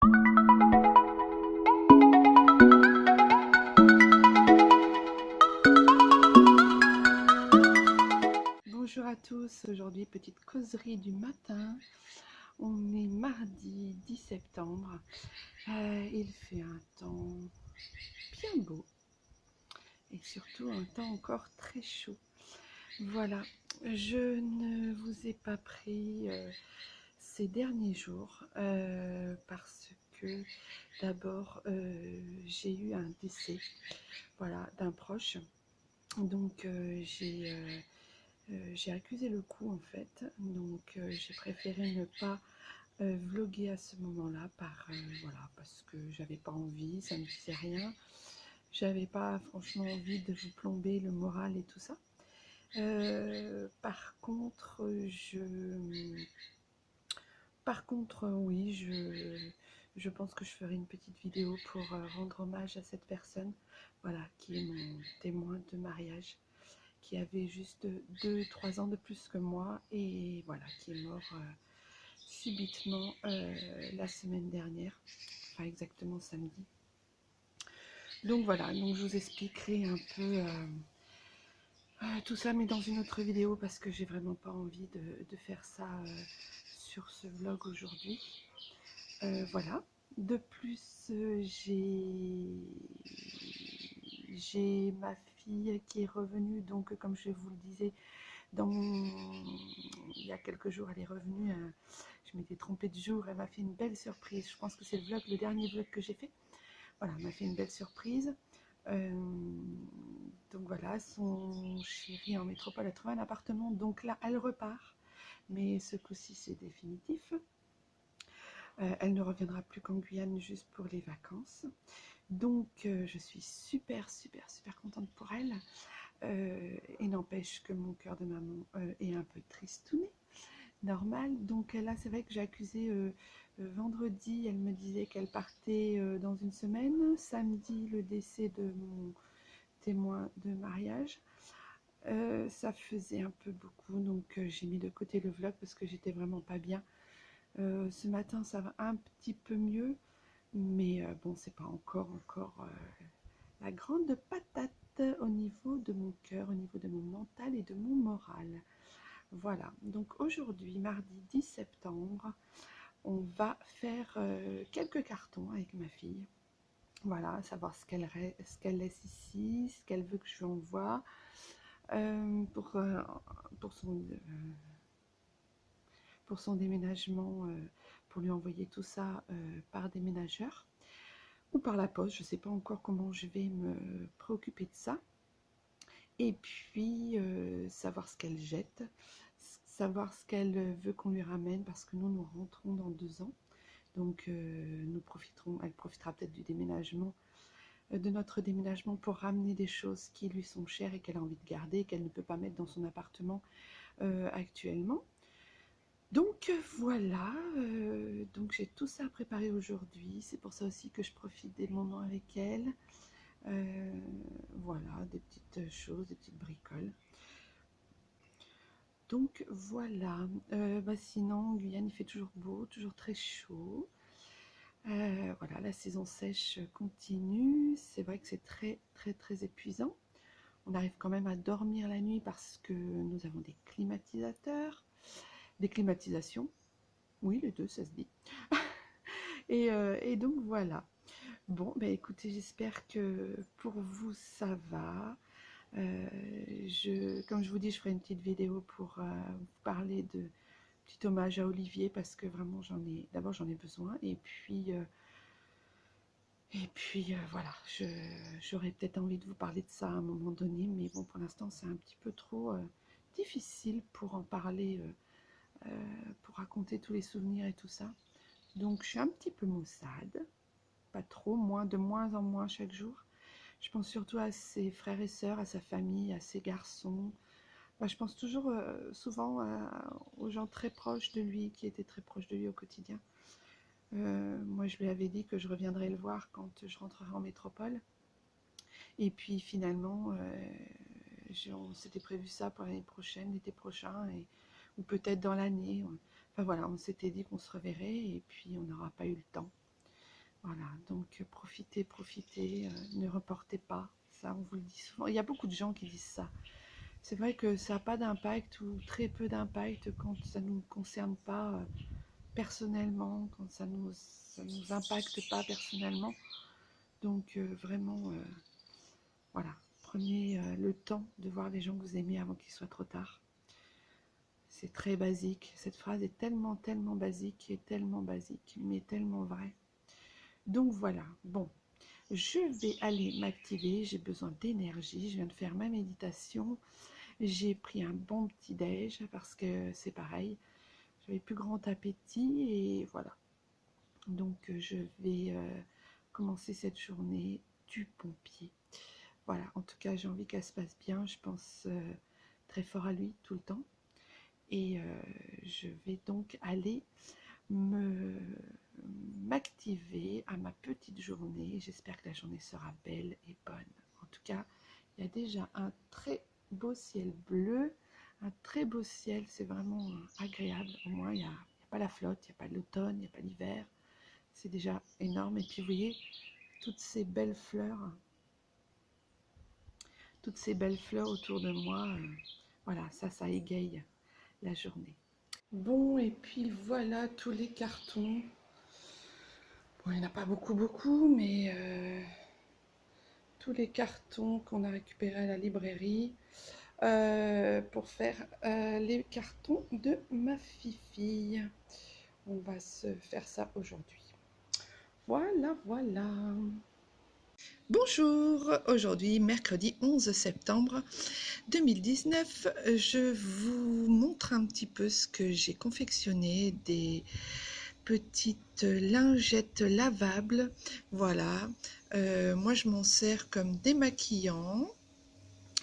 Bonjour à tous, aujourd'hui petite causerie du matin. On est mardi 10 septembre. Il fait un temps bien beau et surtout un temps encore très chaud. Voilà, je ne vous ai pas pris ces derniers jours parce que d'abord j'ai eu un décès, voilà, d'un proche. Donc j'ai accusé le coup en fait, donc j'ai préféré ne pas vloguer à ce moment-là voilà, parce que j'avais pas envie, ça ne me disait rien. J'avais pas franchement envie de vous plomber le moral et tout ça. Par contre, oui, je pense que je ferai une petite vidéo pour rendre hommage à cette personne, voilà, qui est mon témoin de mariage, qui avait juste 2-3 ans de plus que moi et voilà, qui est mort subitement la semaine dernière, enfin exactement samedi. Donc voilà, donc je vous expliquerai un peu tout ça, mais dans une autre vidéo parce que j'ai vraiment pas envie de faire ça sur ce vlog aujourd'hui. Voilà. De plus, j'ai ma fille qui est revenue, donc comme je vous le disais, il y a quelques jours, elle est revenue. Je m'étais trompée de jour, elle m'a fait une belle surprise. Je pense que c'est le dernier vlog que j'ai fait. Voilà, elle m'a fait une belle surprise. Donc voilà, son chéri en métropole a trouvé un appartement, donc là elle repart, mais ce coup-ci c'est définitif. Elle ne reviendra plus qu'en Guyane juste pour les vacances. Donc je suis super contente pour elle. Et n'empêche que mon cœur de maman est un peu tristouné, normal. Donc là c'est vrai que j'ai accusé vendredi, elle me disait qu'elle partait dans une semaine. Samedi, le décès de mon témoin de mariage. Ça faisait un peu beaucoup, donc j'ai mis de côté le vlog parce que j'étais vraiment pas bien. Ce matin ça va un petit peu mieux, mais bon, c'est pas encore la grande patate au niveau de mon cœur, au niveau de mon mental et de mon moral. Voilà, donc aujourd'hui, mardi 10 septembre, on va faire quelques cartons avec ma fille. Voilà, savoir ce qu'elle laisse ici, ce qu'elle veut que je lui envoie pour son déménagement, pour lui envoyer tout ça par déménageur ou par la poste. Je ne sais pas encore comment je vais me préoccuper de ça. Et puis savoir ce qu'elle jette, savoir ce qu'elle veut qu'on lui ramène, parce que nous rentrons dans 2 ans. Donc elle profitera peut-être du déménagement, de notre déménagement, pour ramener des choses qui lui sont chères et qu'elle a envie de garder, qu'elle ne peut pas mettre dans son appartement actuellement. Donc voilà, donc j'ai tout ça à préparer aujourd'hui. C'est pour ça aussi que je profite des moments avec elle. Voilà, des petites choses, des petites bricoles. Donc voilà, sinon en Guyane il fait toujours beau, toujours très chaud. Voilà, la saison sèche continue. C'est vrai que c'est très épuisant. On arrive quand même à dormir la nuit parce que nous avons des climatisateurs, des climatisations. Oui, les deux, ça se dit. Et donc voilà. Bon, écoutez, j'espère que pour vous ça va. Comme je vous dis, je ferai une petite vidéo pour vous parler de petit hommage à Olivier, parce que vraiment d'abord j'en ai besoin, et puis voilà, j'aurais peut-être envie de vous parler de ça à un moment donné, mais bon, pour l'instant c'est un petit peu trop difficile pour en parler, pour raconter tous les souvenirs et tout ça. Donc je suis un petit peu maussade, pas trop, de moins en moins chaque jour. Je pense surtout à ses frères et sœurs, à sa famille, à ses garçons. Je pense toujours souvent aux gens très proches de lui, qui étaient très proches de lui au quotidien. Moi, je lui avais dit que je reviendrais le voir quand je rentrerai en métropole. Et puis finalement, on s'était prévu ça pour l'année prochaine, l'été prochain, ou peut-être dans l'année. Enfin voilà, on s'était dit qu'on se reverrait et puis on n'aura pas eu le temps. Voilà, donc profitez, profitez, ne reportez pas. Ça, on vous le dit souvent. Il y a beaucoup de gens qui disent ça. C'est vrai que ça n'a pas d'impact ou très peu d'impact quand ça ne nous concerne pas personnellement, quand ça nous impacte pas personnellement. Donc vraiment, voilà, prenez le temps de voir les gens que vous aimez avant qu'il soit trop tard. C'est très basique. Cette phrase est tellement, tellement basique et tellement basique, mais tellement vraie. Donc voilà, bon, je vais aller m'activer. J'ai besoin d'énergie. Je viens de faire ma méditation. J'ai pris un bon petit déj parce que c'est pareil. J'avais plus grand appétit et voilà. Donc je vais commencer cette journée du bon pied. Voilà, en tout cas j'ai envie qu'elle se passe bien. Je pense très fort à lui tout le temps. Et je vais donc aller m'activer à ma petite journée. J'espère que la journée sera belle et bonne. En tout cas, il y a déjà un très beau ciel bleu, un très beau ciel, c'est vraiment agréable. Au moins, il n'y a pas la flotte, il n'y a pas l'automne, il n'y a pas l'hiver. C'est déjà énorme. Et puis, vous voyez, toutes ces belles fleurs autour de moi, voilà, ça égaye la journée. Bon, et puis voilà tous les cartons. Bon, il n'y en a pas beaucoup, mais tous les cartons qu'on a récupérés à la librairie pour faire les cartons de ma fille. On va se faire ça aujourd'hui. Voilà, voilà. Bonjour, aujourd'hui mercredi 11 septembre 2019, je vous montre un petit peu ce que j'ai confectionné, des petites lingettes lavables. Voilà, moi je m'en sers comme démaquillant,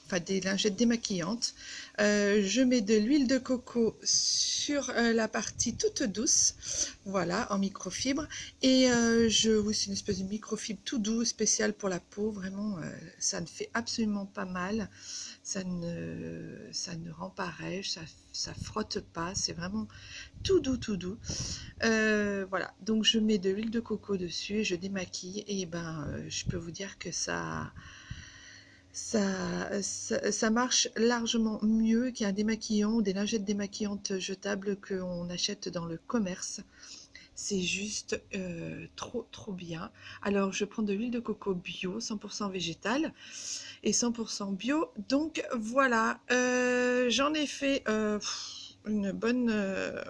enfin des lingettes démaquillantes. Je mets de l'huile de coco sur la partie toute douce, voilà, en microfibre. Et c'est une espèce de microfibre tout doux, spécial pour la peau. Vraiment, ça ne fait absolument pas mal. Ça ne rend pas rêche, ça frotte pas. C'est vraiment tout doux, tout doux. Voilà, donc je mets de l'huile de coco dessus, je démaquille et ben, je peux vous dire que ça marche largement mieux qu'un démaquillant ou des lingettes démaquillantes jetables qu'on achète dans le commerce. C'est juste trop bien. Alors je prends de l'huile de coco bio, 100% végétale et 100% bio. Donc voilà, j'en ai fait une bonne...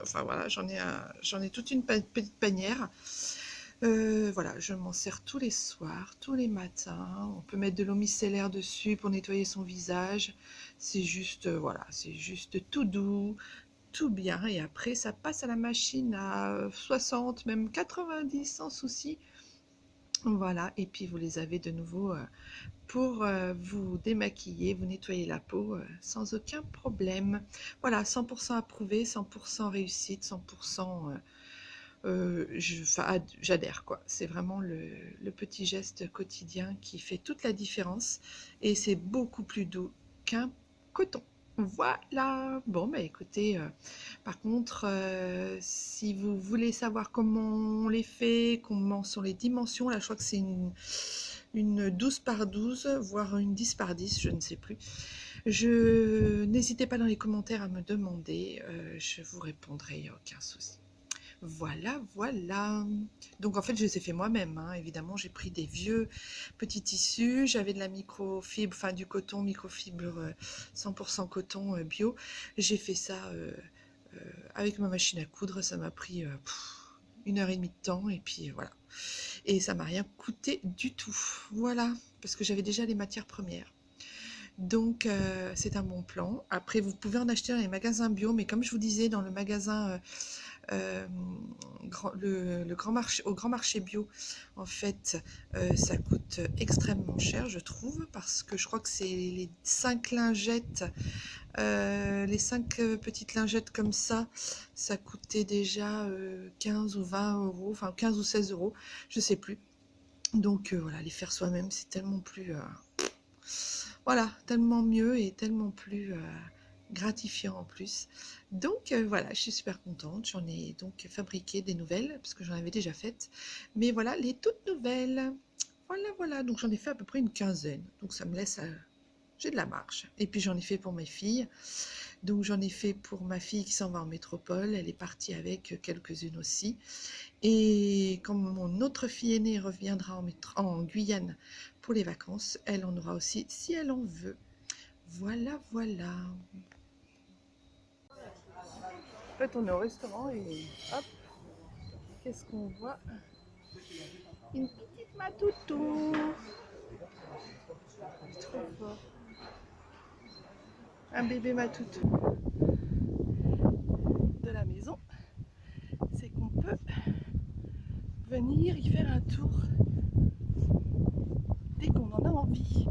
enfin voilà, j'en ai toute une petite panière. Voilà, je m'en sers tous les soirs, tous les matins. On peut mettre de l'eau micellaire dessus pour nettoyer son visage. C'est juste, voilà, c'est juste tout doux, tout bien. Et après, ça passe à la machine à 60, même 90 sans souci. Voilà, et puis vous les avez de nouveau pour vous démaquiller, vous nettoyer la peau sans aucun problème. Voilà, 100% approuvé, 100% réussite, 100%... j'adhère quoi. C'est vraiment le petit geste quotidien qui fait toute la différence et c'est beaucoup plus doux qu'un coton. Voilà. Bon bah écoutez, par contre, si vous voulez savoir comment on les fait, comment sont les dimensions, là je crois que c'est une 12 par 12, voire une 10 par 10, je ne sais plus. N'hésitez pas dans les commentaires à me demander, je vous répondrai, il n'y a aucun souci. Voilà, voilà. Donc en fait, je les ai fait moi-même, hein. Évidemment, j'ai pris des vieux petits tissus. J'avais de la microfibre, enfin du coton, microfibre 100% coton bio. J'ai fait ça avec ma machine à coudre. Ça m'a pris 1h30 de temps et puis voilà. Et ça m'a rien coûté du tout. Voilà, parce que j'avais déjà les matières premières. Donc c'est un bon plan. Après, vous pouvez en acheter dans les magasins bio, mais comme je vous disais, dans le magasin... au grand marché bio, en fait, ça coûte extrêmement cher, je trouve, parce que je crois que c'est les 5 lingettes, les 5 petites lingettes comme ça coûtait déjà 15 ou 20 euros, enfin 15 ou 16 euros, je sais plus. Donc voilà, les faire soi-même, c'est tellement plus... voilà, tellement mieux et tellement plus gratifiant en plus. Donc voilà, je suis super contente. J'en ai donc fabriqué des nouvelles parce que j'en avais déjà faites. Mais voilà, les toutes nouvelles. Voilà, voilà. Donc j'en ai fait à peu près une quinzaine. Donc ça me laisse... j'ai de la marge. Et puis j'en ai fait pour mes filles. Donc j'en ai fait pour ma fille qui s'en va en métropole. Elle est partie avec quelques-unes aussi. Et quand mon autre fille aînée reviendra en Guyane pour les vacances, elle en aura aussi si elle en veut. Voilà, voilà. En fait, on est au restaurant et hop, qu'est-ce qu'on voit? Une petite matoutou. Trop fort. Un bébé matoutou de la maison. C'est qu'on peut venir y faire un tour dès qu'on en a envie.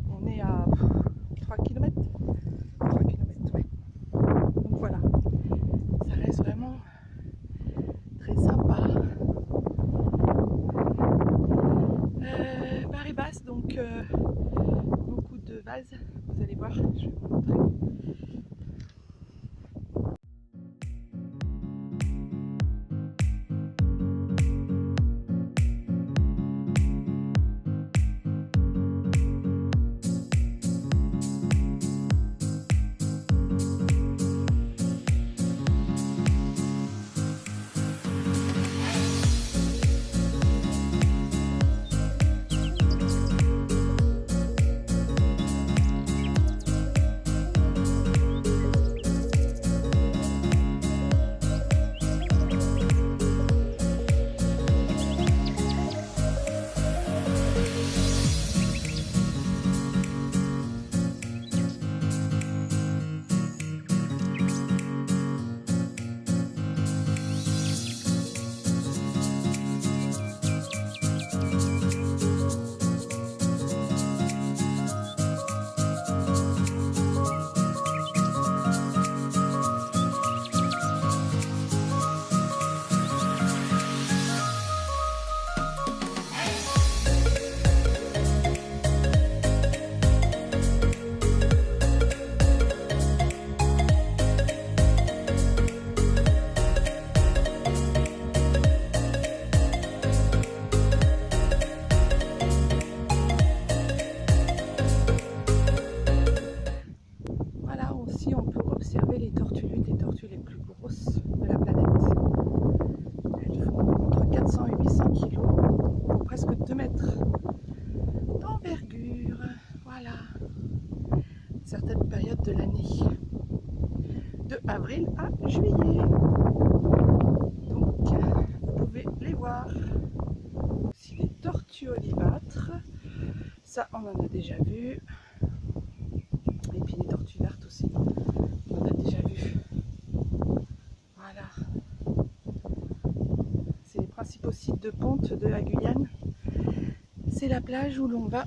On est à 3 km. 3 km, ouais. Donc voilà, ça reste vraiment très sympa. Marée basse, donc beaucoup de vases. Vous allez voir, je vais vous montrer. Voilà, aussi on peut observer les tortues, l'une des tortues les plus grosses de la planète. Elles font entre 400 et 800 kilos, pour presque 2 mètres d'envergure. Voilà, certaines périodes de l'année, de avril à juillet. Donc vous pouvez les voir. Aussi les tortues olivâtres, ça on en a déjà vu. Et puis les tortues vertes aussi, on a déjà vu. Voilà. C'est les principaux sites de ponte de la Guyane. C'est la plage où l'on va.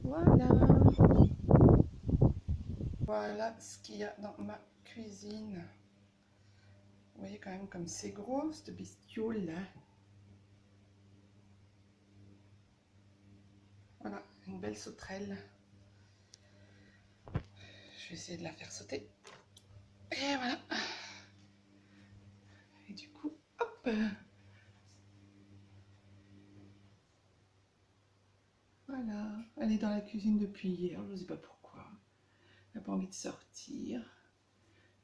Voilà. Voilà ce qu'il y a dans ma cuisine. Vous voyez quand même comme c'est gros, cette bestiole là. Voilà, une belle sauterelle. Je vais essayer de la faire sauter. Et voilà. Et du coup, hop. Voilà. Elle est dans la cuisine depuis hier, je ne sais pas pourquoi. Elle n'a pas envie de sortir.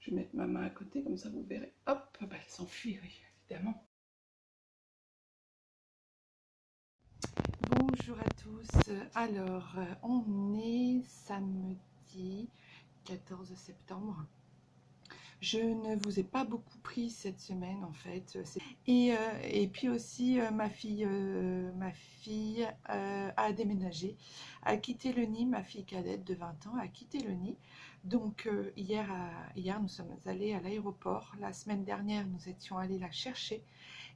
Je vais mettre ma main à côté, comme ça vous verrez. Hop, bah, elle s'enfuit, oui, évidemment. Bonjour à tous. Alors, on est samedi 14 septembre. Je ne vous ai pas beaucoup pris cette semaine en fait. Et puis aussi ma fille a déménagé, a quitté le nid, ma fille cadette de 20 ans a quitté le nid. Donc hier nous sommes allés à l'aéroport. La semaine dernière nous étions allés la chercher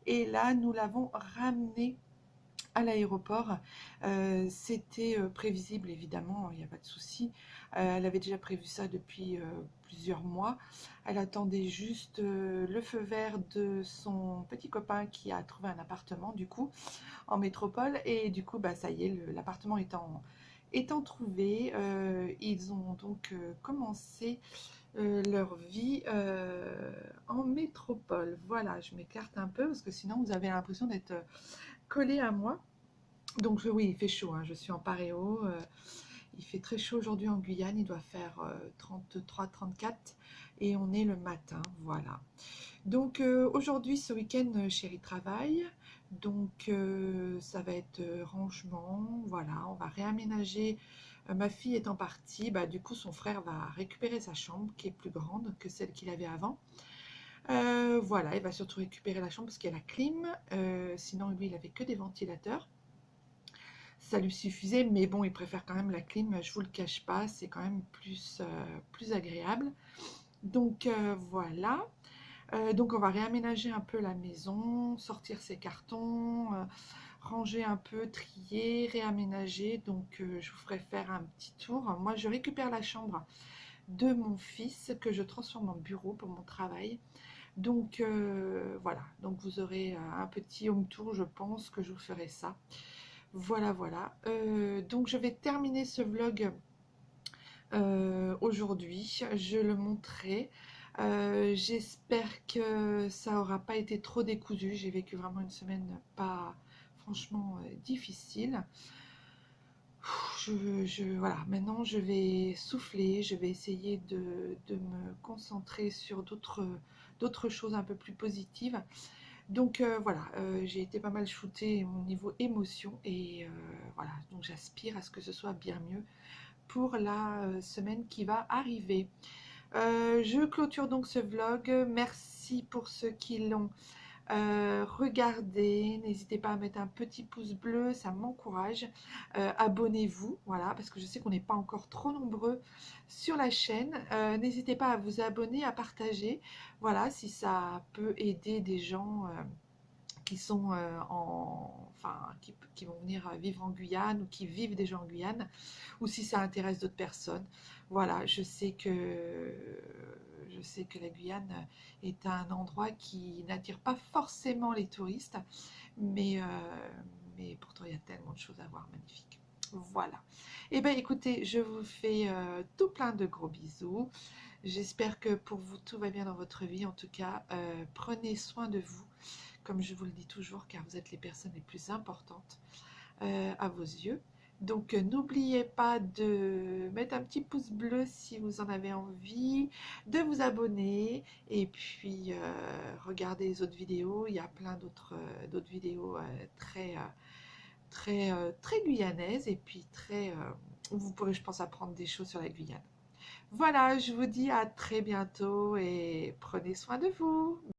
et là nous l'avons ramenée à l'aéroport. C'était prévisible évidemment, il n'y a pas de souci. Elle avait déjà prévu ça depuis plusieurs mois. Elle attendait juste le feu vert de son petit copain qui a trouvé un appartement du coup en métropole. Et du coup, bah, ça y est, l'appartement étant trouvé, ils ont donc commencé leur vie en métropole. Voilà, je m'écarte un peu parce que sinon vous avez l'impression d'être collé à moi. Donc oui, il fait chaud, hein, je suis en paréo. Il fait très chaud aujourd'hui en Guyane, il doit faire 33-34 et on est le matin, voilà. Donc aujourd'hui, ce week-end, chérie travaille, donc ça va être rangement, voilà, on va réaménager. Ma fille étant partie, bah, du coup son frère va récupérer sa chambre qui est plus grande que celle qu'il avait avant. Voilà, il va surtout récupérer la chambre parce qu'il y a la clim, sinon lui il avait que des ventilateurs. Ça lui suffisait, mais bon, il préfère quand même la clim, je vous le cache pas, c'est quand même plus agréable. Donc voilà. Donc on va réaménager un peu la maison, sortir ses cartons, ranger un peu, trier, réaménager. Donc je vous ferai faire un petit tour. Moi je récupère la chambre de mon fils que je transforme en bureau pour mon travail. Donc voilà, donc vous aurez un petit home tour, je pense que je vous ferai ça. Voilà, voilà. Donc je vais terminer ce vlog aujourd'hui, je le montrerai. J'espère que ça n'aura pas été trop décousu. J'ai vécu vraiment une semaine pas franchement difficile. Voilà, maintenant je vais souffler, je vais essayer de me concentrer sur d'autres choses un peu plus positives. Donc voilà, j'ai été pas mal shootée au niveau émotion et voilà, donc j'aspire à ce que ce soit bien mieux pour la semaine qui va arriver. Je clôture donc ce vlog. Merci pour ceux qui l'ont regardé. N'hésitez pas à mettre un petit pouce bleu, ça m'encourage. Abonnez-vous, voilà, parce que je sais qu'on n'est pas encore trop nombreux sur la chaîne. N'hésitez pas à vous abonner, à partager, voilà, si ça peut aider des gens qui sont qui vont venir vivre en Guyane ou qui vivent déjà en Guyane, ou si ça intéresse d'autres personnes. Voilà, je sais que la Guyane est un endroit qui n'attire pas forcément les touristes, mais pourtant il y a tellement de choses à voir magnifiques. Voilà. Et bien écoutez, je vous fais tout plein de gros bisous. J'espère que pour vous tout va bien dans votre vie. En tout cas, prenez soin de vous, comme je vous le dis toujours, car vous êtes les personnes les plus importantes à vos yeux. Donc n'oubliez pas de mettre un petit pouce bleu si vous en avez envie, de vous abonner et puis regardez les autres vidéos. Il y a plein d'autres vidéos très guyanaises et puis où vous pourrez, je pense, apprendre des choses sur la Guyane. Voilà, je vous dis à très bientôt et prenez soin de vous.